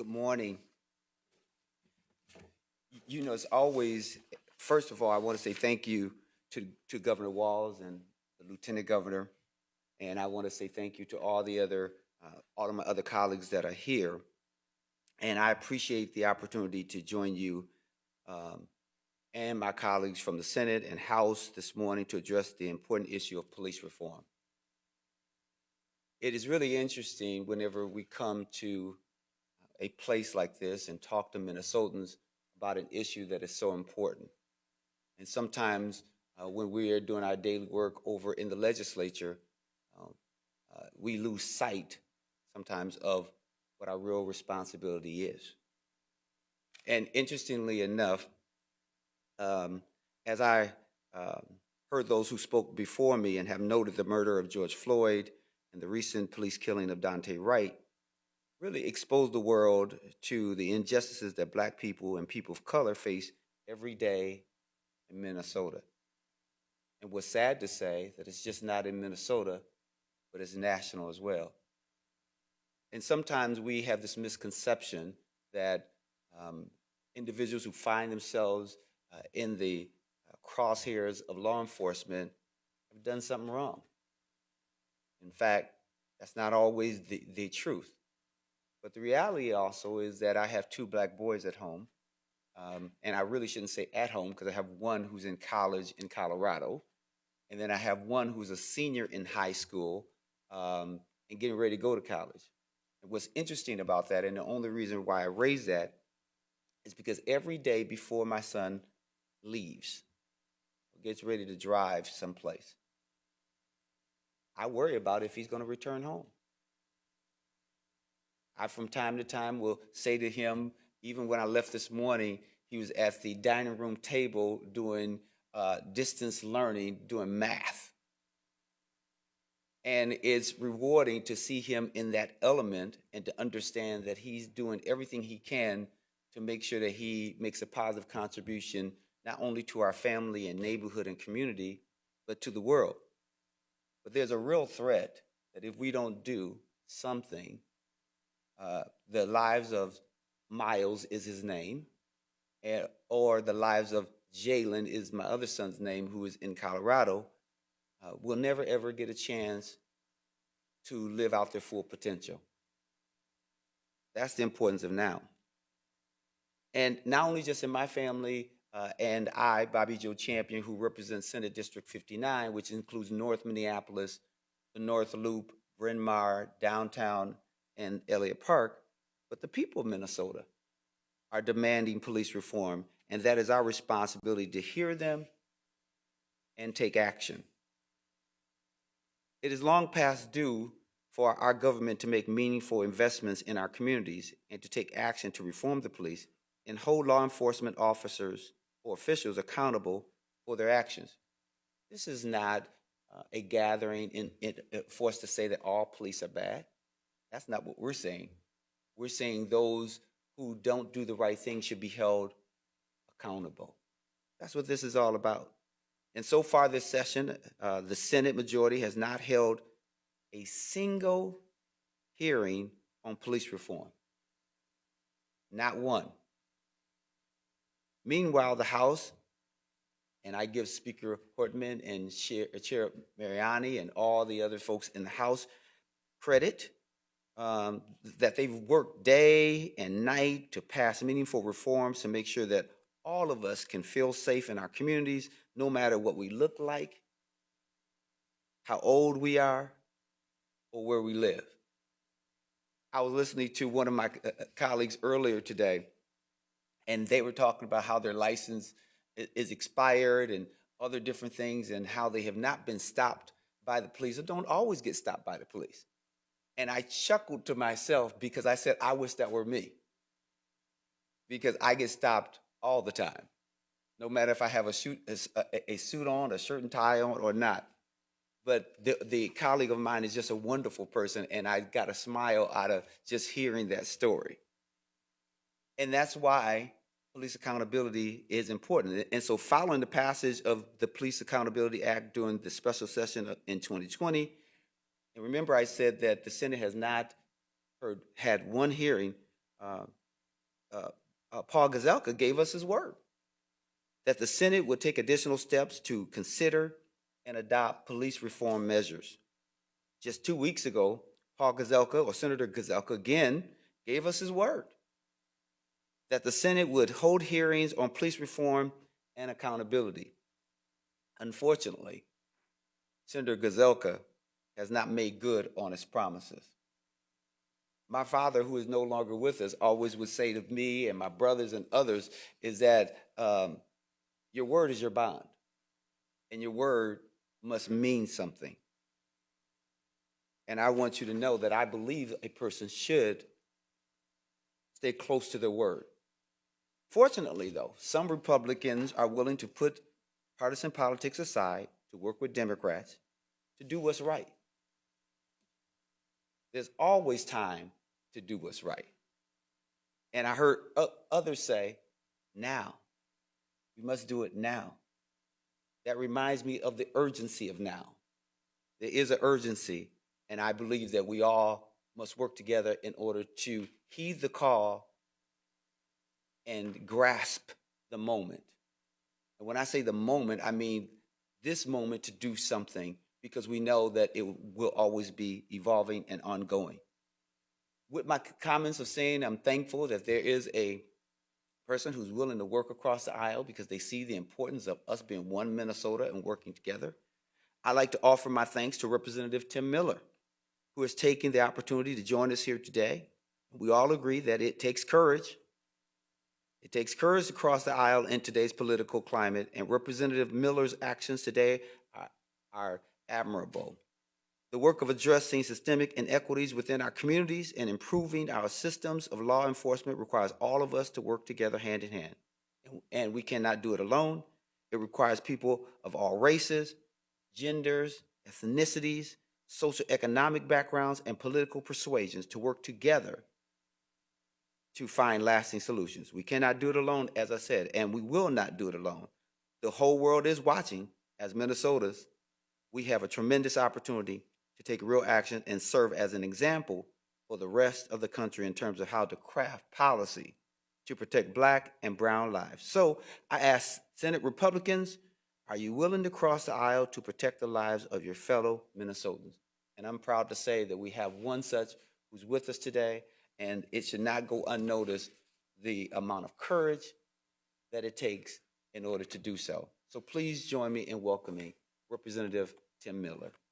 Good morning. It's always, first of all, I want to say thank you to Governor Walz and the Lieutenant Governor, and I want to say thank you to all of my other colleagues that are here. And I appreciate the opportunity to join you um, and my colleagues from the Senate and House this morning to address the important issue of police reform. It is really interesting whenever we come to a place like this and talk to Minnesotans about an issue that is so important. And sometimes when we are doing our daily work over in the legislature, um, we lose sight sometimes of what our real responsibility is. And interestingly enough, as I um, heard those who spoke before me and have noted the murder of George Floyd and the recent police killing of Dante Wright, really exposed the world to the injustices that Black people and people of color face every day in Minnesota. And what's sad to say that it's just not in Minnesota, but it's national as well. And sometimes we have this misconception that um, individuals who find themselves in the crosshairs of law enforcement have done something wrong. In fact, that's not always the truth. But the reality also is that I have two Black boys at home. And I really shouldn't say at home because I have one who's in college in Colorado. And then I have one who's a senior in high school and getting ready to go to college. And what's interesting about that, and the only reason why I raise that, is because every day before my son leaves, gets ready to drive someplace, I worry about if he's going to return home. I, from time to time, will say to him, even when I left this morning, he was at the dining room table doing distance learning, doing math. And it's rewarding to see him in that element and to understand that he's doing everything he can to make sure that he makes a positive contribution, not only to our family and neighborhood and community, but to the world. But there's a real threat that if we don't do something, the lives of Miles is his name, or the lives of Jalen is my other son's name, who is in Colorado, will never ever get a chance to live out their full potential. That's the importance of now. And not only just in my family, and I, Bobby Joe Champion, who represents Senate District 59, which includes North Minneapolis, the North Loop, Bryn Mawr, downtown, and Elliott Park, but the people of Minnesota are demanding police reform, and that is our responsibility to hear them and take action. It is long past due for our government to make meaningful investments in our communities and to take action to reform the police and hold law enforcement officers or officials accountable for their actions. This is not a gathering for us to say that all police are bad. That's not what we're saying. We're saying those who don't do the right thing should be held accountable. That's what this is all about. And so far this session, the Senate majority has not held a single hearing on police reform. Not one. Meanwhile, the House, and I give Speaker Hortman and Chair Mariani and all the other folks in the House credit, that they've worked day and night to pass meaningful reforms to make sure that all of us can feel safe in our communities, no matter what we look like, how old we are, or where we live. I was listening to one of my colleagues earlier today, and they were talking about how their license is expired and other different things, and how they have not been stopped by the police, or don't always get stopped by the police. And I chuckled to myself because I said, I wish that were me. Because I get stopped all the time, no matter if I have a suit on, a shirt and tie on, or not. But the colleague of mine is just a wonderful person, and I got a smile out of just hearing that story. And that's why police accountability is important. And so following the passage of the Police Accountability Act during the special session in 2020, and remember I said that the Senate has not had one hearing, uh, Paul Gazelka gave us his word that the Senate would take additional steps to consider and adopt police reform measures. Just 2 weeks ago, Paul Gazelka, or Senator Gazelka, again gave us his word that the Senate would hold hearings on police reform and accountability. Unfortunately, Senator Gazelka has not made good on his promises. My father, who is no longer with us, always would say to me and my brothers and others is that your word is your bond, and your word must mean something. And I want you to know that I believe a person should stay close to their word. Fortunately, though, some Republicans are willing to put partisan politics aside to work with Democrats to do what's right. There's always time to do what's right. And I heard others say, now. We must do it now. That reminds me of the urgency of now. There is an urgency, and I believe that we all must work together in order to heed the call and grasp the moment. And when I say the moment, I mean this moment to do something, because we know that it will always be evolving and ongoing. With my comments of saying I'm thankful that there is a person who's willing to work across the aisle because they see the importance of us being one Minnesota and working together, I'd like to offer my thanks to Representative Tim Miller, who has taken the opportunity to join us here today. We all agree that it takes courage. It takes courage to cross the aisle in today's political climate, and Representative Miller's actions today are admirable. The work of addressing systemic inequities within our communities and improving our systems of law enforcement requires all of us to work together hand in hand. And we cannot do it alone. It requires people of all races, genders, ethnicities, socioeconomic backgrounds, and political persuasions to work together to find lasting solutions. We cannot do it alone, as I said, and we will not do it alone. The whole world is watching. As Minnesotans, we have a tremendous opportunity to take real action and serve as an example for the rest of the country in terms of how to craft policy to protect Black and brown lives. So I ask Senate Republicans, are you willing to cross the aisle to protect the lives of your fellow Minnesotans? And I'm proud to say that we have one such who's with us today, and it should not go unnoticed the amount of courage that it takes in order to do so. So please join me in welcoming Representative Tim Miller.